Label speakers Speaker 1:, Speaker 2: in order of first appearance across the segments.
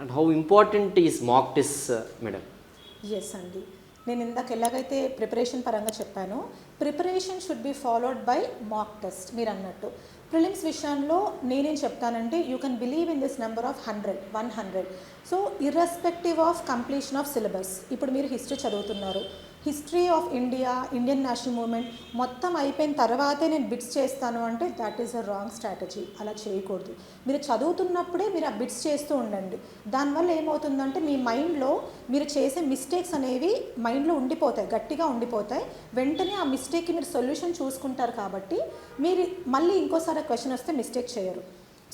Speaker 1: And how important is mock test madam?
Speaker 2: Yes అండి, నేను ఇందాక ఎలాగైతే ప్రిపరేషన్ పరంగా చెప్పానో, preparation should be followed by mock test. మీరు అన్నట్టు ప్రిలిమ్స్ విషయంలో నేనేం చెప్తానంటే, you can believe in this number of 100. So irrespective of completion of syllabus, ఇప్పుడు మీరు హిస్టరీ చదువుతున్నారు, history of India, Indian national movement మొత్తం అయిపోయిన తర్వాతే నేను బిట్స్ చేస్తాను అంటే that is a wrong strategy. అలా చేయకూడదు. మీరు చదువుతున్నప్పుడే మీరు ఆ బిట్స్ చేస్తూ ఉండండి. దానివల్ల ఏమవుతుందంటే మీ మైండ్లో మీరు చేసే మిస్టేక్స్ అనేవి మైండ్లో ఉండిపోతాయి, గట్టిగా ఉండిపోతాయి. వెంటనే ఆ మిస్టేక్కి మీరు సొల్యూషన్ చూసుకుంటారు కాబట్టి మీరు మళ్ళీ ఇంకోసారి ఆ క్వశ్చన్ వస్తే మిస్టేక్ చేయరు.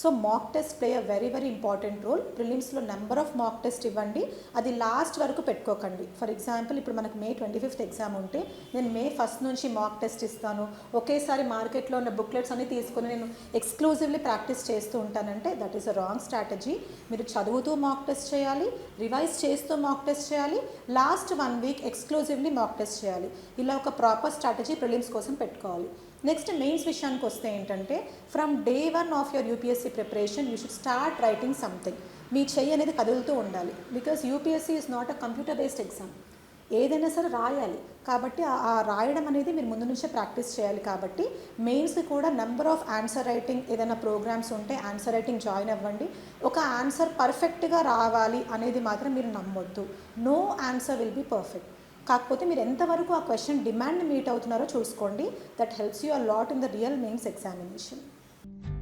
Speaker 2: So mock test play a very important role. ప్రిలిమ్స్లో నెంబర్ ఆఫ్ మాక్ టెస్ట్ ఇవ్వండి, అది లాస్ట్ వరకు పెట్టుకోకండి. ఫర్ ఎగ్జాంపుల్ ఇప్పుడు మనకు May 25th ఎగ్జామ్ ఉంటే నేను May 1st నుంచి మాక్ టెస్ట్ ఇస్తాను, ఒకేసారి మార్కెట్లో ఉన్న బుక్లెట్స్ అన్ని తీసుకొని నేను ఎక్స్క్లూజివ్లీ ప్రాక్టీస్ చేస్తూ ఉంటానంటే that is a wrong strategy. మీరు చదువుతూ మాక్ టెస్ట్ చేయాలి, రివైజ్ చేస్తూ మాక్ టెస్ట్ చేయాలి, last 1 week exclusively mock test చేయాలి. ఇలా ఒక ప్రాపర్ స్ట్రాటజీ ప్రిలిమ్స్ కోసం పెట్టుకోవాలి. నెక్స్ట్ మెయిన్స్ విషయానికి వస్తే ఏంటంటే, from day 1 of your UPSC preparation you should start writing something. మీ చెయ్యి అనేది కదులుతూ ఉండాలి. Because UPSC is not a computer based exam. ఏదైనా సరే రాయాలి కాబట్టి ఆ రాయడం అనేది మీరు ముందు నుంచే ప్రాక్టీస్ చేయాలి. కాబట్టి మెయిన్స్కి కూడా నెంబర్ ఆఫ్ ఆన్సర్ రైటింగ్, ఏదైనా ప్రోగ్రామ్స్ ఉంటే ఆన్సర్ రైటింగ్ జాయిన్ అవ్వండి. ఒక ఆన్సర్ పర్ఫెక్ట్గా రావాలి అనేది మాత్రం మీరు నమ్మొద్దు. No answer will be perfect. కాకపోతే మీరు ఎంతవరకు ఆ క్వశ్చన్ డిమాండ్ మీట్ అవుతున్నారో చూసుకోండి. That helps you a lot in the real mains examination.